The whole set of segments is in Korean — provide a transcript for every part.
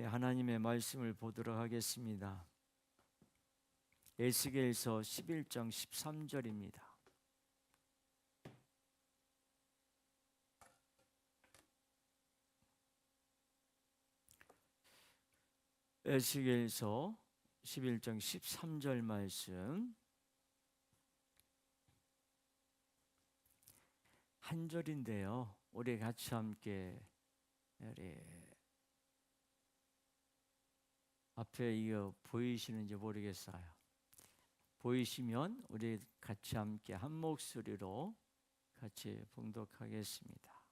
하나님의 말씀을 보도록 하겠습니다. 에스겔서 11장 13절입니다. 에스겔서 11장 13절 말씀 한 절인데요. 우리 같이 함께 앞에 이거 보이시는지 모르겠어요. 보이시면 우리 같이 함께 한 목소리로 같이 봉독하겠습니다.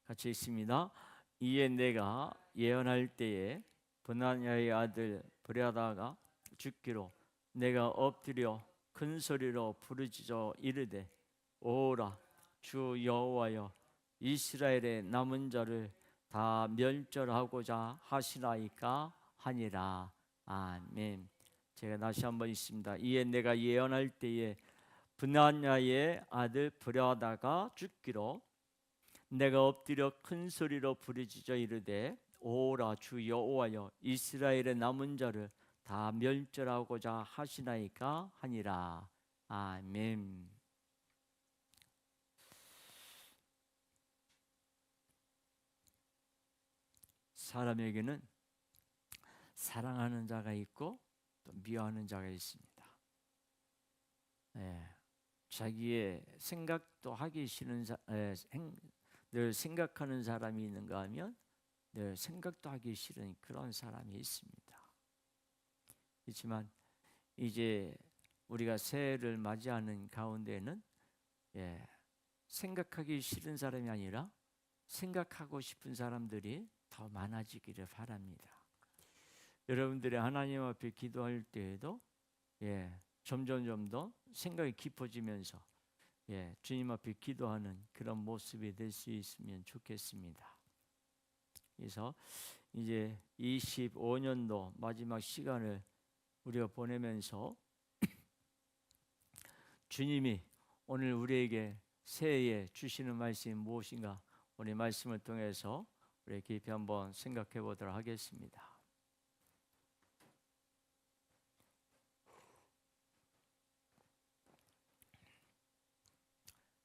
같이 읽습니다. 이에 내가 예언할 때에 브나냐의 아들 브랴다가 죽기로 내가 엎드려 큰 소리로 부르짖어 이르되 오라 주 여호와여 이스라엘의 남은 자를 다 멸절하고자 하시나이까 하니라. 아멘. 제가 다시 한번 읽습니다. 이에 내가 예언할 때에 브나냐의 아들 브랴다가 죽기로 내가 엎드려 큰 소리로 부르짖어 이르되 오라 주 여호와여 이스라엘의 남은 자를 다 멸절하고자 하시나이까 하니라. 아멘. 사람에게는 사랑하는 자가 있고 또 미워하는 자가 있습니다. 자기의 생각도 하기 싫은 늘 생각하는 사람이 있는가 하면 늘 생각도 하기 싫은 그런 사람이 있습니다. 그렇지만 이제 우리가 새해를 맞이하는 가운데는 생각하기 싫은 사람이 아니라 생각하고 싶은 사람들이 더 많아지기를 바랍니다. 여러분들이 하나님 앞에 기도할 때에도 점점 더 생각이 깊어지면서 주님 앞에 기도하는 그런 모습이 될 수 있으면 좋겠습니다. 그래서 이제 25년도 마지막 시간을 우리가 보내면서 주님이 오늘 우리에게 새해에 주시는 말씀이 무엇인가 오늘 말씀을 통해서 우리 깊이 한번 생각해 보도록 하겠습니다.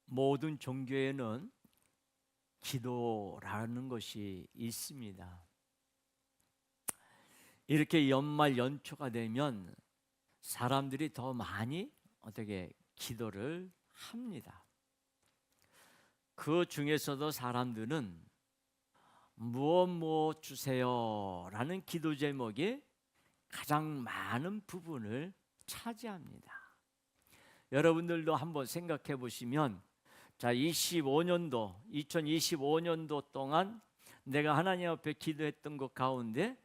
모든 종교에는 기도라는 것이 있습니다. 이렇게 연말 연초가 되면 사람들이 더 많이 기도를 합니다. 그 중에서도 사람들은 무엇 주세요 라는 기도 제목이 가장 많은 부분을 차지합니다. 여러분들도 한번 생각해 보시면 2025년도 동안 내가 하나님 앞에 기도했던 것 가운데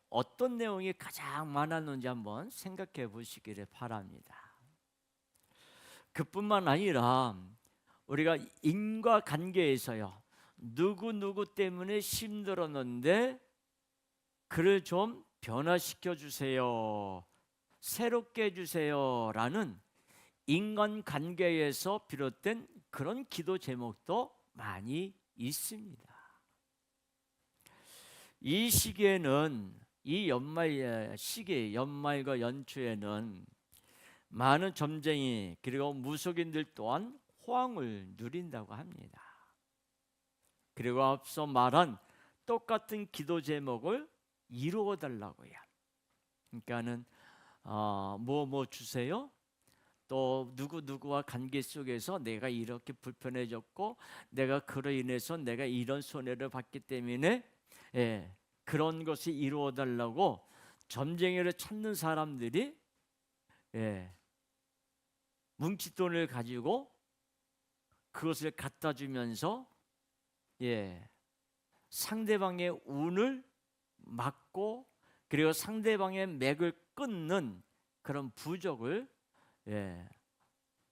어떤 내용이 가장 많았는지 한번 생각해 보시기를 바랍니다. 그뿐만 아니라 우리가 인과관계에서요 누구 때문에 힘들었는데 그를 좀 변화시켜 주세요, 새롭게 해주세요 라는 인간관계에서 비롯된 그런 기도 제목도 많이 있습니다. 이 시기에는 이 연말과 연초에는 많은 점쟁이 그리고 무속인들 또한 호황을 누린다고 합니다. 그리고 앞서 말한 똑같은 기도 제목을 이루어 달라고요. 그러니까는 뭐 주세요? 또 누구와 관계 속에서 내가 이렇게 불편해졌고 내가 그로 인해서 내가 이런 손해를 받기 때문에 그런 것이 이루어 달라고 점쟁이를 찾는 사람들이 뭉칫돈을 가지고 그것을 갖다 주면서 상대방의 운을 막고 그리고 상대방의 맥을 끊는 그런 부적을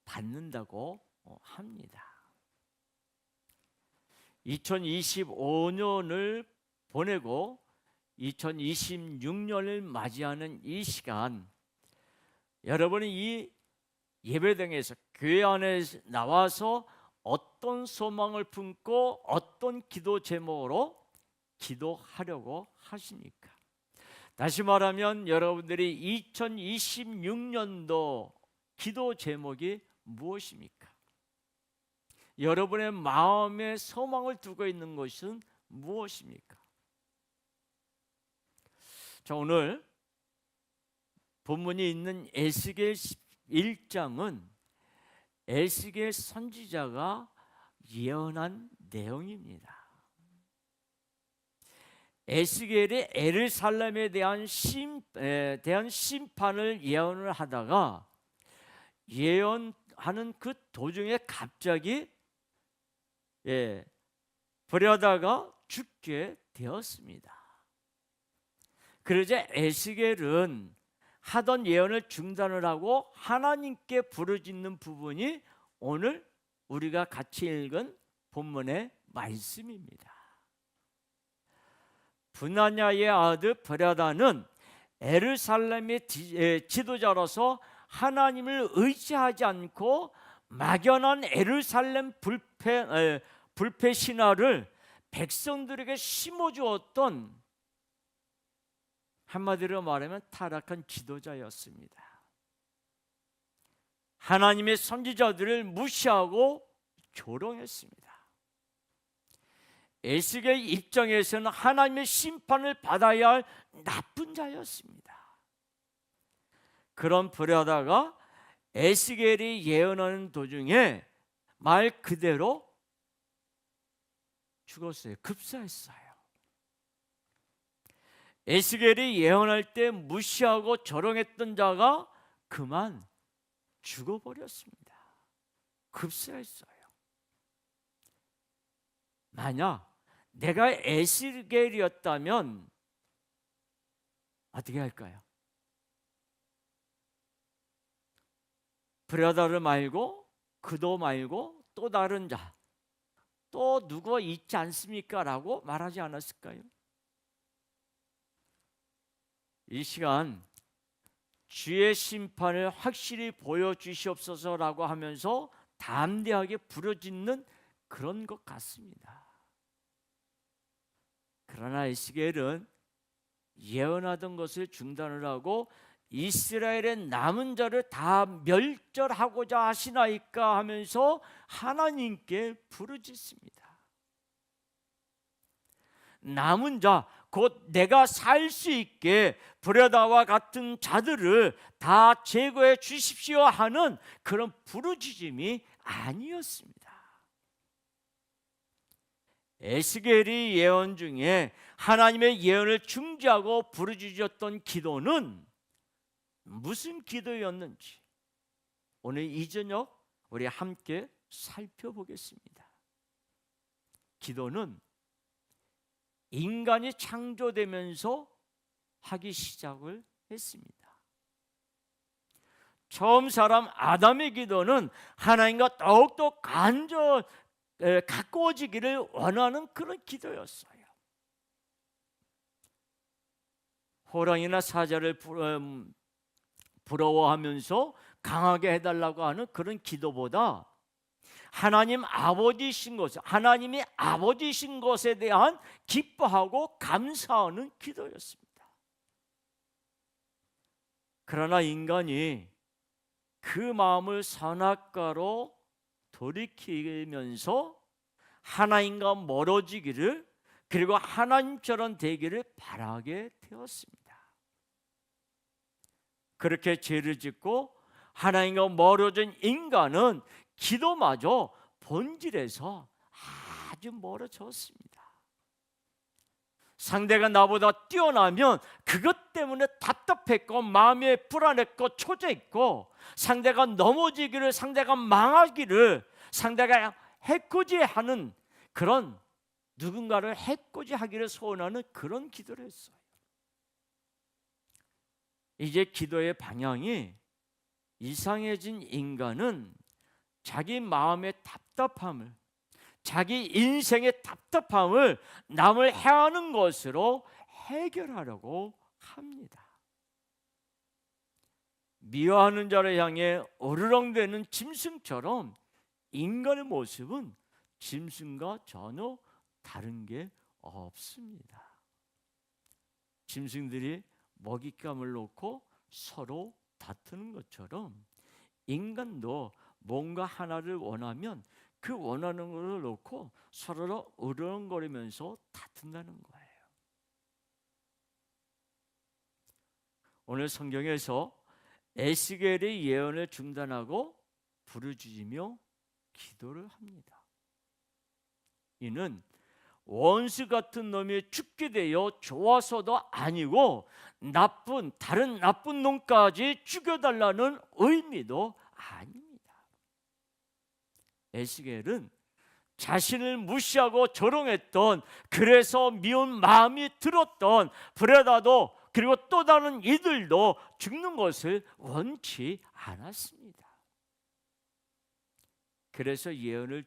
받는다고 합니다. 2025년을 보내고 2026년을 맞이하는 이 시간, 여러분이 이 예배당에서 교회 안에 나와서 어떤 소망을 품고 어떤 기도 제목으로 기도하려고 하십니까? 다시 말하면 여러분들이 2026년도 기도 제목이 무엇입니까? 여러분의 마음에 소망을 두고 있는 것은 무엇입니까? 자, 오늘 본문이 있는 에스겔 1장은 에스겔 선지자가 예언한 내용입니다. 에스겔이 예루살렘에 대한 심판을 예언을 하다가 예언하는 그 도중에 갑자기 버려다가 죽게 되었습니다. 그러자 에스겔은 하던 예언을 중단을 하고 하나님께 부르짖는 부분이 오늘 우리가 같이 읽은 본문의 말씀입니다. 분하냐의 아들 버랴다는 예루살렘의 지도자로서 하나님을 의지하지 않고 막연한 예루살렘 불패 신화를 백성들에게 심어주었던, 한마디로 말하면 타락한 지도자였습니다. 하나님의 선지자들을 무시하고 조롱했습니다. 에스겔 입장에서는 하나님의 심판을 받아야 할 나쁜 자였습니다. 그런 버랴다가 에스겔이 예언하는 도중에 말 그대로 죽었어요. 급사했어요. 에스겔이 예언할 때 무시하고 조롱했던 자가 그만 죽어버렸습니다. 급사했어요. 만약 내가 에스겔이었다면 어떻게 할까요? 브라다를 말고 그도 말고 또 다른 자, 또 누구 있지 않습니까? 라고 말하지 않았을까요? 이 시간 주의 심판을 확실히 보여주시옵소서라고 하면서 담대하게 부르짖는 그런 것 같습니다. 그러나 에스겔은 예언하던 것을 중단을 하고 이스라엘의 남은 자를 다 멸절하고자 하시나이까 하면서 하나님께 부르짖습니다. 남은 자, 곧 내가 살 수 있게 브레다와 같은 자들을 다 제거해 주십시오 하는 그런 부르짖음이 아니었습니다. 에스겔이 예언 중에 하나님의 예언을 중지하고 부르짖었던 기도는 무슨 기도였는지 오늘 이 저녁 우리 함께 살펴보겠습니다. 기도는 인간이 창조되면서 하기 시작을 했습니다. 처음 사람 아담의 기도는 하나님과 더욱더 가까워지기를 원하는 그런 기도였어요. 호랑이나 사자를 부러워하면서 강하게 해달라고 하는 그런 기도보다 하나님이 아버지신 것에 대한 기뻐하고 감사하는 기도였습니다. 그러나 인간이 그 마음을 선악과로 돌이키면서 하나님과 멀어지기를, 그리고 하나님처럼 되기를 바라게 되었습니다. 그렇게 죄를 짓고 하나님과 멀어진 인간은 기도마저 본질에서 아주 멀어졌습니다. 상대가 나보다 뛰어나면 그것 때문에 답답했고 마음에 불안했고 초조했고, 상대가 넘어지기를, 상대가 망하기를, 상대가 해코지하는 그런, 누군가를 해코지하기를 소원하는 그런 기도를 했어요. 이제 기도의 방향이 이상해진 인간은 자기 마음의 답답함을, 자기 인생의 답답함을 남을 해하는 것으로 해결하려고 합니다. 미워하는 자를 향해 어르렁대는 짐승처럼 인간의 모습은 짐승과 전혀 다른 게 없습니다. 짐승들이 먹잇감을 놓고 서로 다투는 것처럼 인간도 뭔가 하나를 원하면 그 원하는 것을 놓고 서로 으르렁거리면서 다툰다는 거예요. 오늘 성경에서 에스겔의 예언을 중단하고 부르짖으며 기도를 합니다. 이는 원수 같은 놈이 죽게 되어 좋아서도 아니고 다른 나쁜 놈까지 죽여달라는 의미도 아닙니다. 에스겔은 자신을 무시하고 조롱했던, 그래서 미운 마음이 들었던 브레다도 그리고 또 다른 이들도 죽는 것을 원치 않았습니다. 그래서 예언을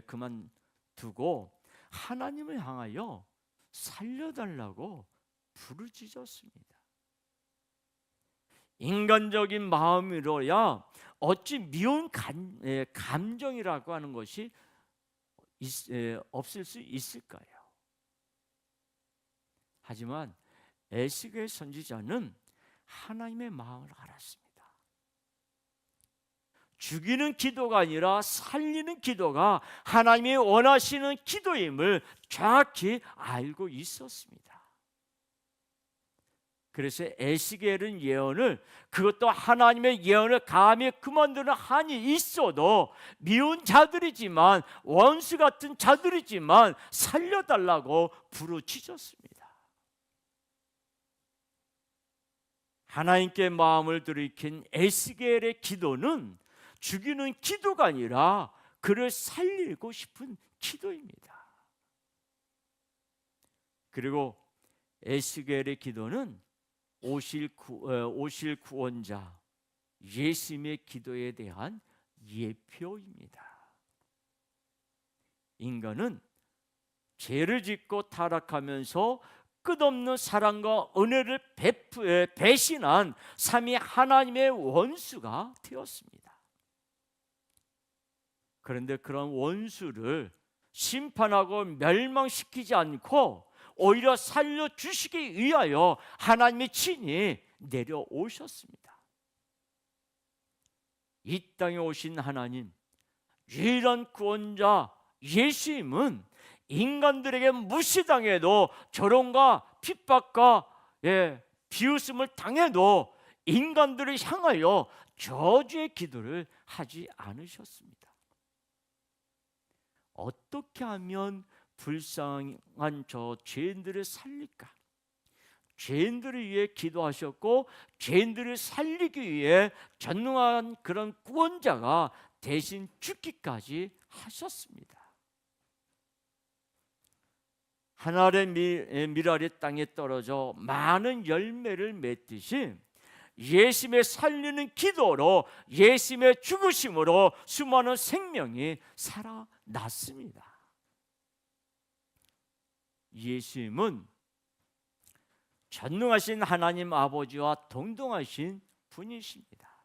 그만두고 하나님을 향하여 살려달라고 부르짖었습니다. 인간적인 마음으로야 어찌 미운 감정이라고 하는 것이 없을 수 있을까요? 하지만 에스겔 선지자는 하나님의 마음을 알았습니다. 죽이는 기도가 아니라 살리는 기도가 하나님이 원하시는 기도임을 정확히 알고 있었습니다. 그래서 에스겔은 예언을, 그것도 하나님의 예언을 감히 그만두는 한이 있어도 미운 자들이지만, 원수 같은 자들이지만 살려달라고 부르짖었습니다. 하나님께 마음을 돌이킨 에스겔의 기도는 죽이는 기도가 아니라 그를 살리고 싶은 기도입니다. 그리고 에스겔의 기도는 오실 구원자 예수님의 기도에 대한 예표입니다. 인간은 죄를 짓고 타락하면서 끝없는 사랑과 은혜를 배신한 삼위 하나님의 원수가 되었습니다. 그런데 그런 원수를 심판하고 멸망시키지 않고 오히려 살려주시기 위하여 하나님이 친히 내려오셨습니다. 이 땅에 오신 하나님, 유일한 구원자 예수님은 인간들에게 무시당해도, 조롱과 핍박과 비웃음을 당해도 인간들을 향하여 저주의 기도를 하지 않으셨습니다. 어떻게 하면 불쌍한 저 죄인들을 살릴까? 죄인들을 위해 기도하셨고 죄인들을 살리기 위해 전능한 그런 구원자가 대신 죽기까지 하셨습니다. 하늘의 밀알이 땅에 떨어져 많은 열매를 맺듯이 예수님의 살리는 기도로, 예수님의 죽으심으로 수많은 생명이 살아났습니다. 예수님은 전능하신 하나님 아버지와 동등하신 분이십니다.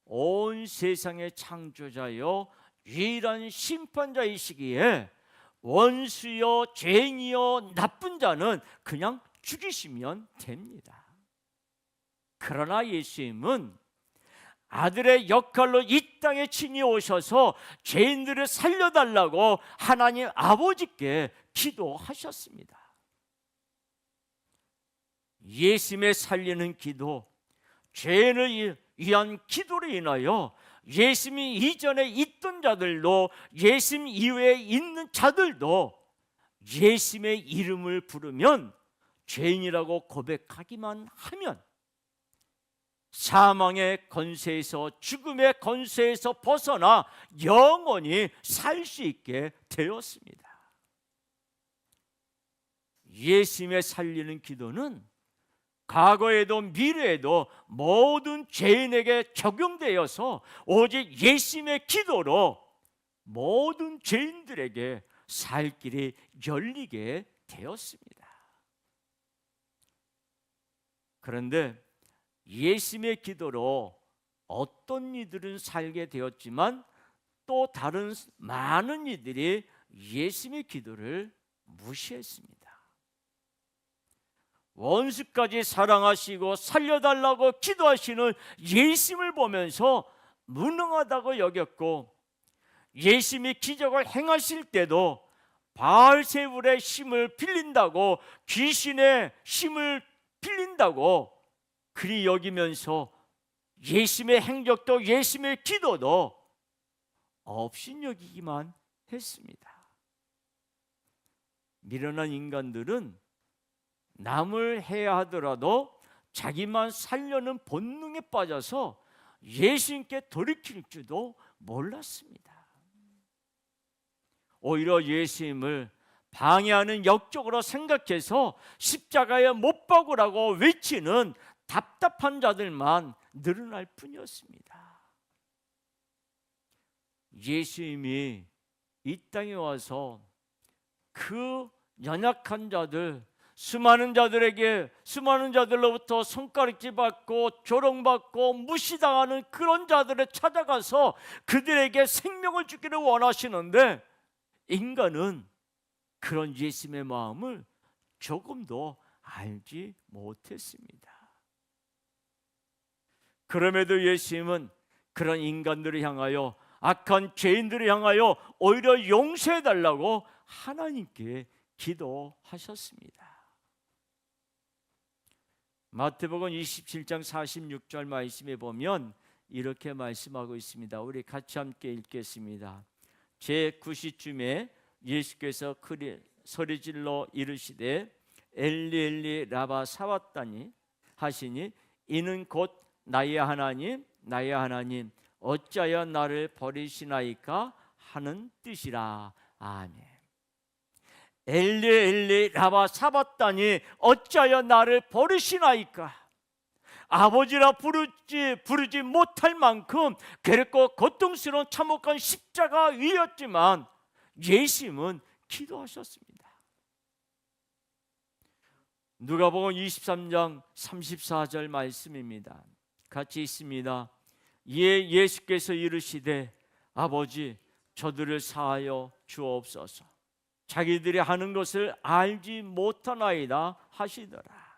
온 세상의 창조자여 유일한 심판자이시기에 원수여 죄인이여 나쁜 자는 그냥 죽이시면 됩니다. 그러나 예수님은 아들의 역할로 이 땅에 친히 오셔서 죄인들을 살려달라고 하나님 아버지께 기도하셨습니다. 예수님의 살리는 기도, 죄인을 위한 기도로 인하여 예수님 이전에 있던 자들도, 예수님 이후에 있는 자들도 예수님의 이름을 부르면, 죄인이라고 고백하기만 하면 사망의 권세에서, 죽음의 권세에서 벗어나 영원히 살 수 있게 되었습니다. 예수님의 살리는 기도는 과거에도 미래에도 모든 죄인에게 적용되어서 오직 예수님의 기도로 모든 죄인들에게 살 길이 열리게 되었습니다. 그런데 예수님의 기도로 어떤 이들은 살게 되었지만 또 다른 많은 이들이 예수님의 기도를 무시했습니다. 원수까지 사랑하시고 살려달라고 기도하시는 예수님을 보면서 무능하다고 여겼고, 예수님이 기적을 행하실 때도 바알세불의 힘을 빌린다고, 귀신의 힘을 빌린다고 그리 여기면서 예수님의 행적도 예수님의 기도도 업신여기기만 했습니다. 미련한 인간들은 남을 해야 하더라도 자기만 살려는 본능에 빠져서 예수님께 돌이킬 줄도 몰랐습니다. 오히려 예수님을 방해하는 역적으로 생각해서 십자가에 못 박으라고 외치는 답답한 자들만 늘어날 뿐이었습니다. 예수님이 이 땅에 와서 그 연약한 자들, 수많은 자들로부터 손가락질 받고 조롱받고 무시당하는 그런 자들을 찾아가서 그들에게 생명을 주기를 원하시는데, 인간은 그런 예수님의 마음을 조금도 알지 못했습니다. 그럼에도 예수님은 그런 인간들을 향하여, 악한 죄인들을 향하여 오히려 용서해달라고 하나님께 기도하셨습니다. 마태복음 27장 46절 말씀에 보면 이렇게 말씀하고 있습니다. 우리 같이 함께 읽겠습니다. 제9시쯤에 예수께서 소리질러 이르시되 엘리 엘리 라바 사왔다니 하시니, 이는 곧 나의 하나님 나의 하나님 어찌하여 나를 버리시나이까 하는 뜻이라. 아멘. 엘리 엘리 라바 사봤다니 어찌하여 나를 버리시나이까. 아버지라 부르지 못할 만큼 괴롭고 고통스러운 참혹한 십자가 위였지만 예수님은 기도하셨습니다. 누가복음 23장 34절 말씀입니다. 같이 있습니다. 이에 예수께서 이르시되 아버지 저들을 사하여 주옵소서. 자기들이 하는 것을 알지 못하나이다 하시더라.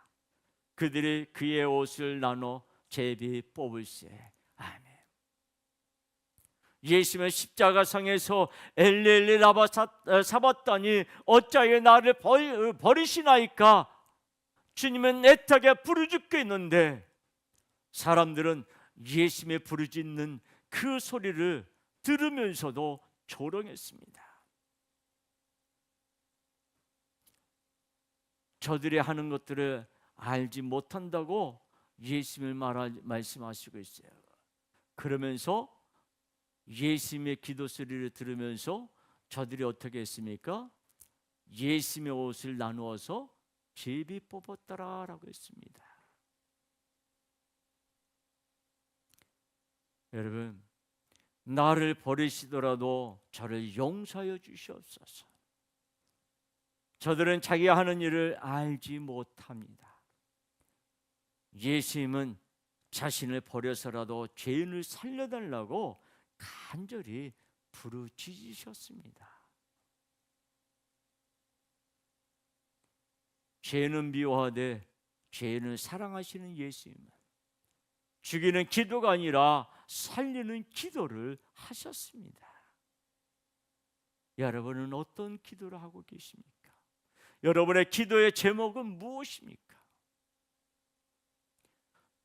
그들이 그의 옷을 나눠 제비 뽑을세. 아멘. 예수님의 십자가상에서 엘리 엘리 라바 사봤다니 어찌하여 나를 버리시나이까. 주님은 애타게 부르짖겠는데 사람들은 예수님의 부르짖는 그 소리를 들으면서도 조롱했습니다. 저들이 하는 것들을 알지 못한다고 예수님을 말씀하시고 있어요. 그러면서 예수님의 기도 소리를 들으면서 저들이 어떻게 했습니까? 예수님의 옷을 나누어서 제비 뽑았더라라고 했습니다. 여러분, 나를 버리시더라도 저를 용서하여 주시옵소서. 저들은 자기가 하는 일을 알지 못합니다. 예수님은 자신을 버려서라도 죄인을 살려달라고 간절히 부르짖으셨습니다. 죄는 미워하되 죄인을 사랑하시는 예수님은 죽이는 기도가 아니라 살리는 기도를 하셨습니다. 여러분은 어떤 기도를 하고 계십니까? 여러분의 기도의 제목은 무엇입니까?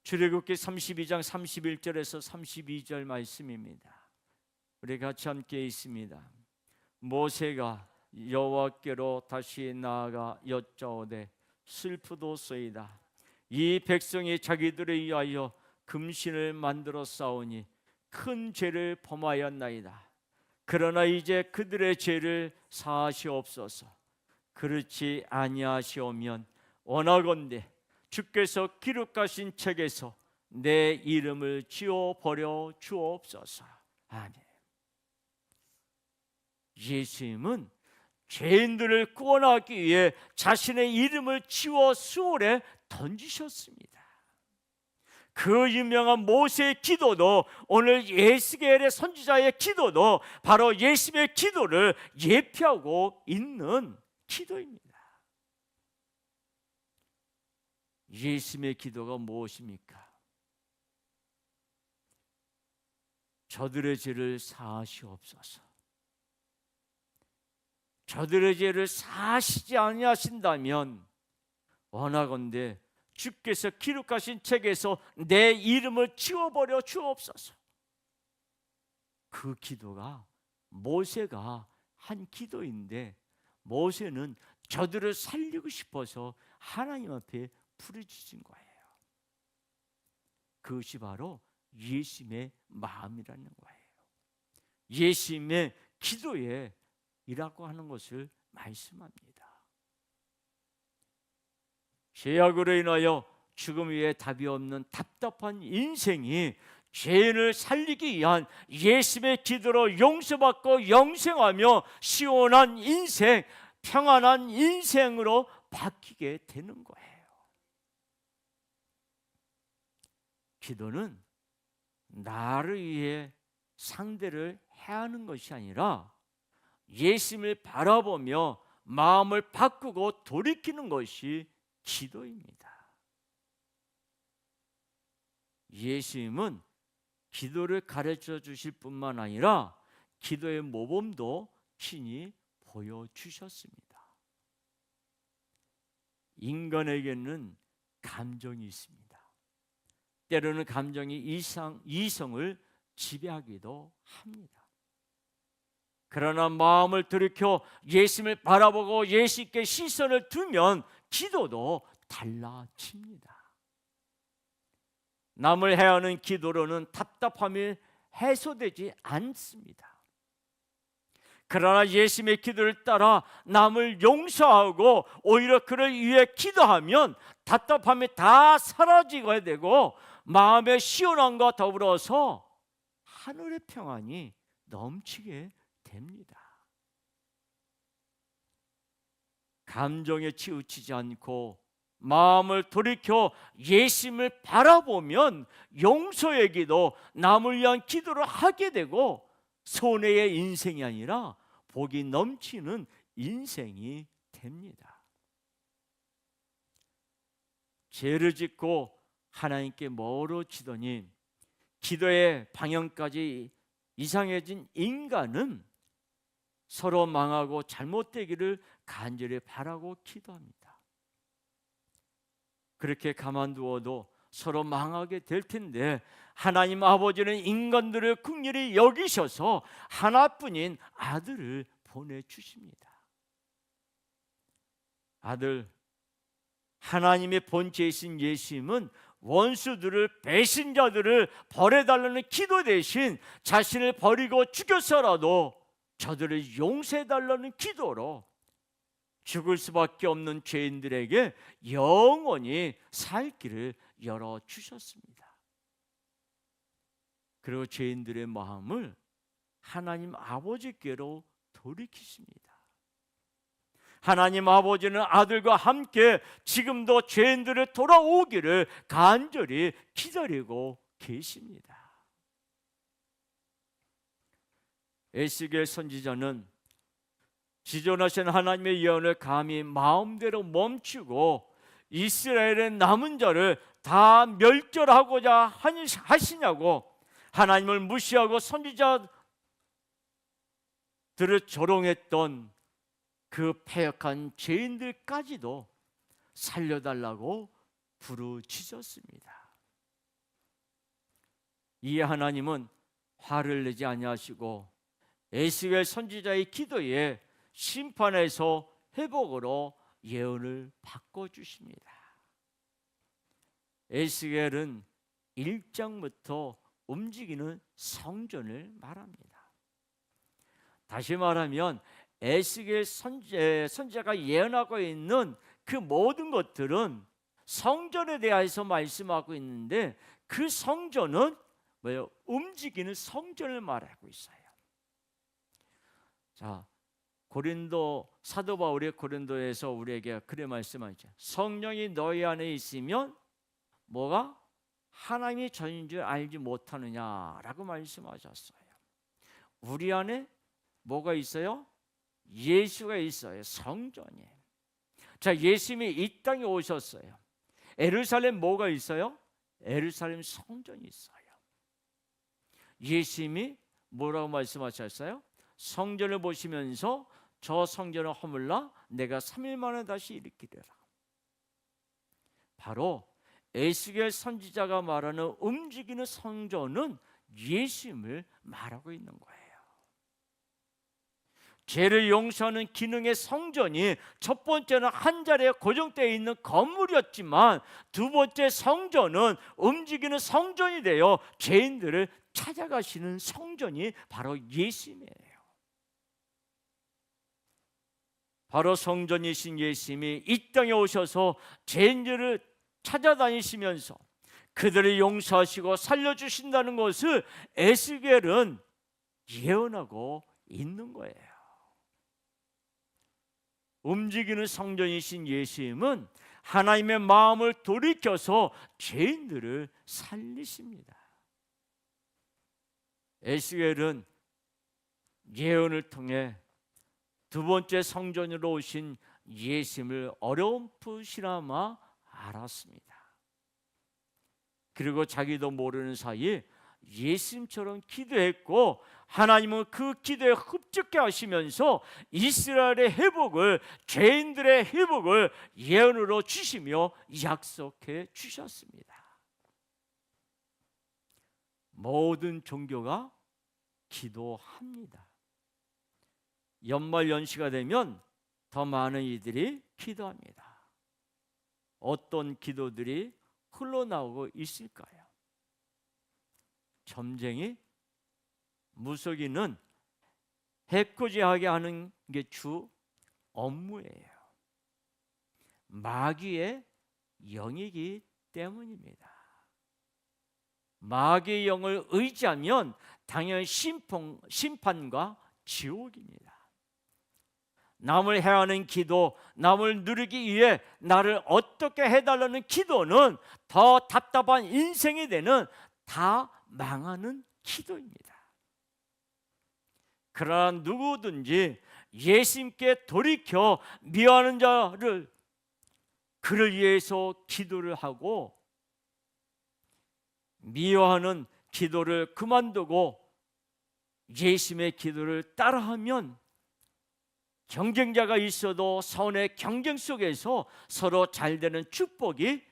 출애굽기 32장 31절에서 32절 말씀입니다. 우리 같이 함께 있습니다. 모세가 여호와께로 다시 나아가 여짜오되 슬프도소이다. 이 백성이 자기들에 의하여 금신을 만들어 싸우니 큰 죄를 범하였나이다. 그러나 이제 그들의 죄를 사하시옵소서. 그렇지 아니하시오면 원하건대 주께서 기록하신 책에서 내 이름을 지워버려 주옵소서. 아멘. 예수님은 죄인들을 구원하기 위해 자신의 이름을 지워 수월에 던지셨습니다. 그 유명한 모세의 기도도, 오늘 예스겔의 선지자의 기도도 바로 예수님의 기도를 예표하고 있는 기도입니다. 예수님의 기도가 무엇입니까? 저들의 죄를 사하시옵소서. 저들의 죄를 사하시지 아니하신다면 원하건대 주께서 기록하신 책에서 내 이름을 지워버려 주옵소서. 그 기도가 모세가 한 기도인데, 모세는 저들을 살리고 싶어서 하나님 앞에 부르짖은 거예요. 그것이 바로 예수님의 마음이라는 거예요. 예수님의 기도에 이라고 하는 것을 말씀합니다. 죄악으로 인하여 죽음 위에 답이 없는 답답한 인생이 죄인을 살리기 위한 예수님의 기도로 용서받고 영생하며 시원한 인생, 평안한 인생으로 바뀌게 되는 거예요. 기도는 나를 위해 상대를 해하는 것이 아니라 예수님을 바라보며 마음을 바꾸고 돌이키는 것이 기도입니다. 예수님은 기도를 가르쳐 주실 뿐만 아니라 기도의 모범도 친히 보여주셨습니다. 인간에게는 감정이 있습니다. 때로는 감정이 이성을 지배하기도 합니다. 그러나 마음을 돌이켜 예수님을 바라보고 예수님께 시선을 두면 기도도 달라집니다. 남을 해하는 기도로는 답답함이 해소되지 않습니다. 그러나 예수님의 기도를 따라 남을 용서하고 오히려 그를 위해 기도하면 답답함이 다 사라지게 되고 마음의 시원함과 더불어서 하늘의 평안이 넘치게 됩니다. 감정에 치우치지 않고 마음을 돌이켜 예수님을 바라보면 용서의 기도, 남을 위한 기도를 하게 되고 손해의 인생이 아니라 복이 넘치는 인생이 됩니다. 죄를 짓고 하나님께 멀어지더니 기도의 방향까지 이상해진 인간은 서로 망하고 잘못되기를 간절히 바라고 기도합니다. 그렇게 가만두어도 서로 망하게 될 텐데 하나님 아버지는 인간들을 긍휼히 여기셔서 하나뿐인 아들을 보내주십니다. 아들, 하나님의 본체이신 예수님은 원수들을, 배신자들을 벌해달라는 기도 대신 자신을 버리고 죽여서라도 저들을 용서해달라는 기도로 죽을 수밖에 없는 죄인들에게 영원히 살 길을 열어주셨습니다. 그리고 죄인들의 마음을 하나님 아버지께로 돌이키십니다. 하나님 아버지는 아들과 함께 지금도 죄인들을 돌아오기를 간절히 기다리고 계십니다. 에스겔 선지자는 지존하신 하나님의 예언을 감히 마음대로 멈추고 이스라엘의 남은 자를 다 멸절하고자 하시냐고 하나님을 무시하고 선지자들을 조롱했던 그 패역한 죄인들까지도 살려달라고 부르짖었습니다. 이에 하나님은 화를 내지 아니하시고 에스겔 선지자의 기도에 심판에서 회복으로 예언을 바꿔주십니다. 에스겔은 1장부터 움직이는 성전을 말합니다. 다시 말하면 에스겔 선지자가 예언하고 있는 그 모든 것들은 성전에 대해서 말씀하고 있는데 그 성전은 뭐예요? 움직이는 성전을 말하고 있어요. 자, 고린도 사도 바울이 고린도에서 우리에게 그래 말씀하죠. 성령이 너희 안에 있으면 뭐가? 하나님이 전인 줄 알지 못하느냐라고 말씀하셨어요. 우리 안에 뭐가 있어요? 예수가 있어요. 성전이. 자, 예수님이 이 땅에 오셨어요. 예루살렘 뭐가 있어요? 예루살렘 성전이 있어요. 예수님이 뭐라고 말씀하셨어요? 성전을 보시면서 저 성전을 허물라 내가 3일 만에 다시 일으키리라. 바로 에스겔 선지자가 말하는 움직이는 성전은 예수님을 말하고 있는 거예요. 죄를 용서하는 기능의 성전이 첫 번째는 한 자리에 고정되어 있는 건물이었지만 두 번째 성전은 움직이는 성전이 되어 죄인들을 찾아가시는 성전이 바로 예수님이에요. 바로 성전이신 예수님이 이 땅에 오셔서 죄인들을 찾아다니시면서 그들을 용서하시고 살려주신다는 것을 에스겔은 예언하고 있는 거예요. 움직이는 성전이신 예수님은 하나님의 마음을 돌이켜서 죄인들을 살리십니다. 에스겔은 예언을 통해 두 번째 성전으로 오신 예수님을 어렴풋이나마 알았습니다. 그리고 자기도 모르는 사이에 예수님처럼 기도했고 하나님은 그 기도에 흡족해 하시면서 이스라엘의 회복을, 죄인들의 회복을 예언으로 주시며 약속해 주셨습니다. 모든 종교가 기도합니다. 연말 연시가 되면 더 많은 이들이 기도합니다. 어떤 기도들이 흘러나오고 있을까요? 점쟁이, 무속인은 해코지하게 하는 게 주 업무예요. 마귀의 영이기 때문입니다. 마귀의 영을 의지하면 당연히 심판과 지옥입니다. 남을 해하는 기도, 남을 누리기 위해 나를 어떻게 해달라는 기도는 더 답답한 인생이 되는 다 망하는 기도입니다. 그러나 누구든지 예수님께 돌이켜 미워하는 자를 그를 위해서 기도를 하고 미워하는 기도를 그만두고 예수님의 기도를 따라하면 경쟁자가 있어도 서운의 경쟁 속에서 서로 잘 되는 축복이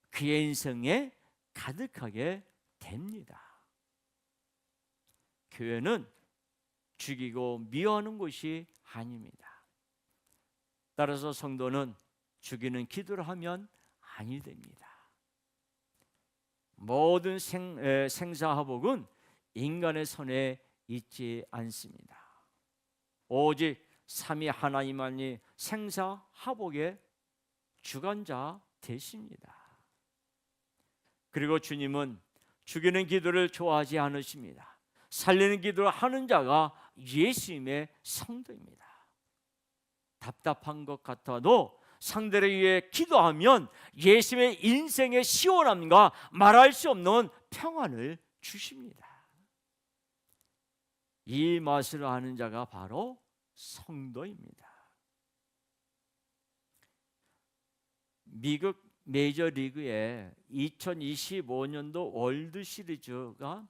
그의 인생에 가득하게 됩니다. 교회는 죽이고 미워하는 곳이 아닙니다. 따라서 성도는 죽이는 기도를 하면 아니 됩니다. 모든 생사화복은 인간의 손에 있지 않습니다. 오직 삼위 하나님만이 생사화복의 주관자 되십니다. 그리고 주님은 죽이는 기도를 좋아하지 않으십니다. 살리는 기도를 하는 자가 예수님의 성도입니다. 답답한 것 같아도 상대를 위해 기도하면 예수님의 인생의 시원함과 말할 수 없는 평안을 주십니다. 이 맛을 아는 자가 바로 성도입니다. 미국 메이저리그의 2025년도 월드 시리즈가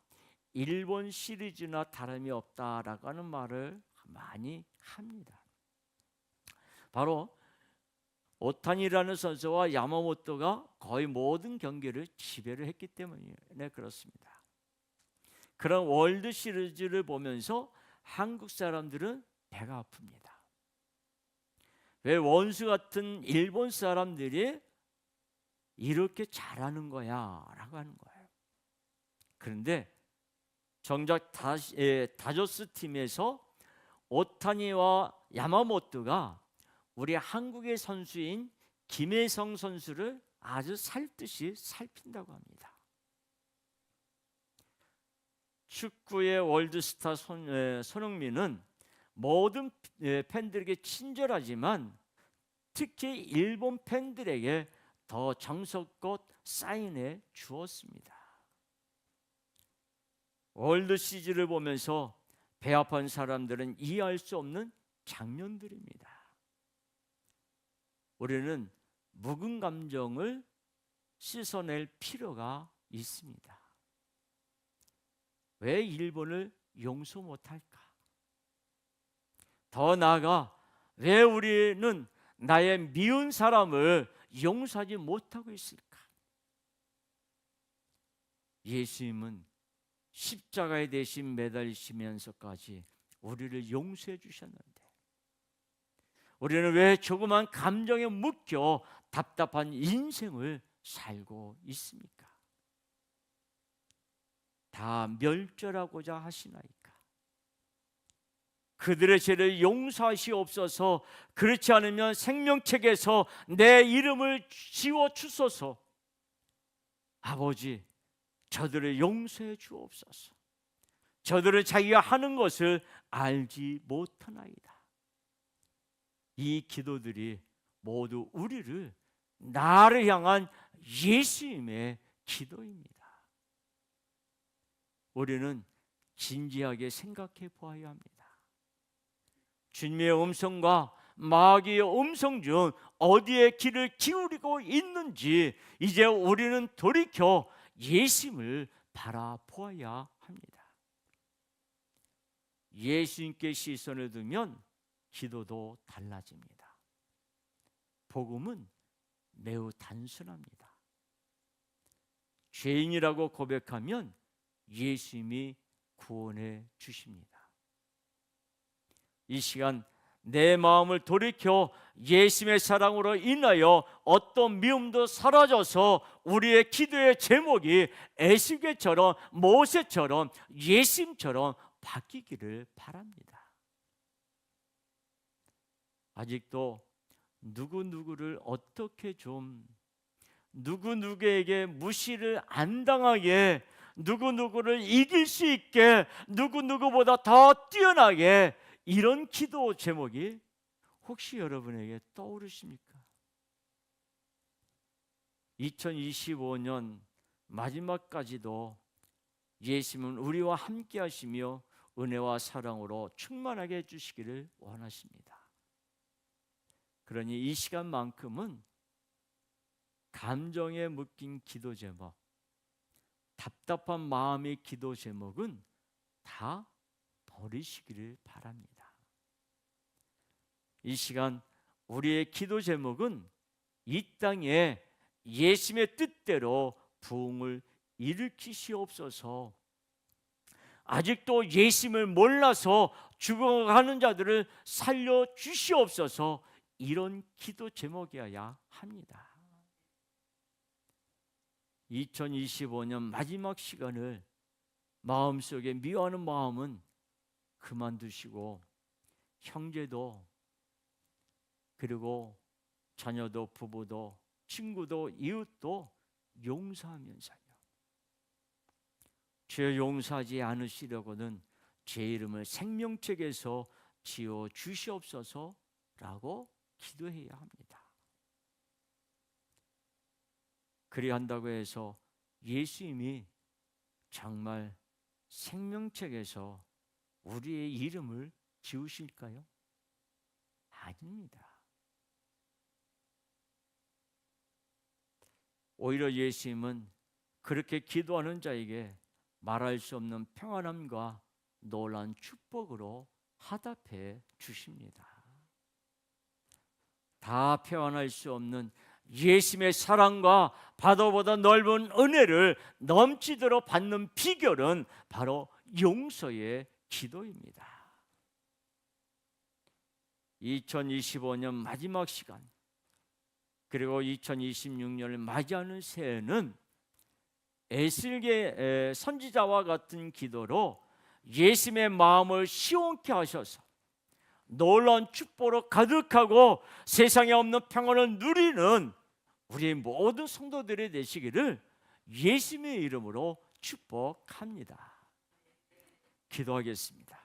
일본 시리즈나 다름이 없다라고 하는 말을 많이 합니다. 바로 오타니라는 선수와 야마모토가 거의 모든 경기를 지배를 했기 때문에 그렇습니다. 그런 월드 시리즈를 보면서 한국 사람들은 배가 아픕니다. 왜 원수 같은 일본 사람들이 이렇게 잘하는 거야 라고 하는 거예요. 그런데 정작 다저스 팀에서 오타니와 야마모토가 우리 한국의 선수인 김혜성 선수를 아주 살듯이 살핀다고 합니다. 축구의 월드스타 손흥민은 모든 팬들에게 친절하지만 특히 일본 팬들에게 더 정성껏 사인해 주었습니다. 월드 시리즈를 보면서 배 아픈 사람들은 이해할 수 없는 장면들입니다. 우리는 묵은 감정을 씻어낼 필요가 있습니다. 왜 일본을 용서 못할까? 더 나아가 왜 우리는 나의 미운 사람을 용서하지 못하고 있을까? 예수님은 십자가에 대신 매달리시면서까지 우리를 용서해 주셨는데 우리는 왜 조그만 감정에 묶여 답답한 인생을 살고 있습니까? 다 멸절하고자 하시나이까? 그들의 죄를 용서하시옵소서. 그렇지 않으면 생명책에서 내 이름을 지워 주소서. 아버지, 저들을 용서해 주옵소서. 저들은 자기가 하는 것을 알지 못하나이다. 이 기도들이 모두 우리를 나를 향한 예수님의 기도입니다. 우리는 진지하게 생각해 보아야 합니다. 주님의 음성과 마귀의 음성 중 어디에 귀를 기울이고 있는지 이제 우리는 돌이켜 예수님을 바라보아야 합니다. 예수님께 시선을 두면 기도도 달라집니다. 복음은 매우 단순합니다. 죄인이라고 고백하면 예수님이 구원해 주십니다. 이 시간 내 마음을 돌이켜 예수님의 사랑으로 인하여 어떤 미움도 사라져서 우리의 기도의 제목이 에스겔처럼 모세처럼 예수님처럼 바뀌기를 바랍니다. 아직도 누구누구를 어떻게 좀 누구누구에게 무시를 안 당하게 누구누구를 이길 수 있게 누구누구보다 더 뛰어나게 이런 기도 제목이 혹시 여러분에게 떠오르십니까? 2025년 마지막까지도 예수님은 우리와 함께 하시며 은혜와 사랑으로 충만하게 해주시기를 원하십니다. 그러니 이 시간만큼은 감정에 묶인 기도 제목, 답답한 마음의 기도 제목은 다 버리시기를 바랍니다. 이 시간 우리의 기도 제목은 이 땅에 예수님의 뜻대로 부흥을 일으키시옵소서. 아직도 예수님을 몰라서 죽어가는 자들을 살려주시옵소서. 이런 기도 제목이어야 합니다. 2025년 마지막 시간을 마음속에 미워하는 마음은 그만두시고 형제도 그리고 자녀도 부부도 친구도 이웃도 용서하면서요. 죄 용서하지 않으시려고는 제 이름을 생명책에서 지워 주시옵소서라고 기도해야 합니다. 그리 한다고 해서 예수님이 정말 생명책에서 우리의 이름을 지우실까요? 아닙니다. 오히려 예수님은 그렇게 기도하는 자에게 말할 수 없는 평안함과 놀라운 축복으로 화답해 주십니다. 다 표현할 수 없는 예수님의 사랑과 바다보다 넓은 은혜를 넘치도록 받는 비결은 바로 용서의 기도입니다. 2025년 마지막 시간 그리고 2026년을 맞이하는 새해는 에스겔 선지자와 같은 기도로 예수님의 마음을 시원케 하셔서 놀라운 축복으로 가득하고 세상에 없는 평안을 누리는 우리 모든 성도들이 되시기를 예수님의 이름으로 축복합니다. 기도하겠습니다.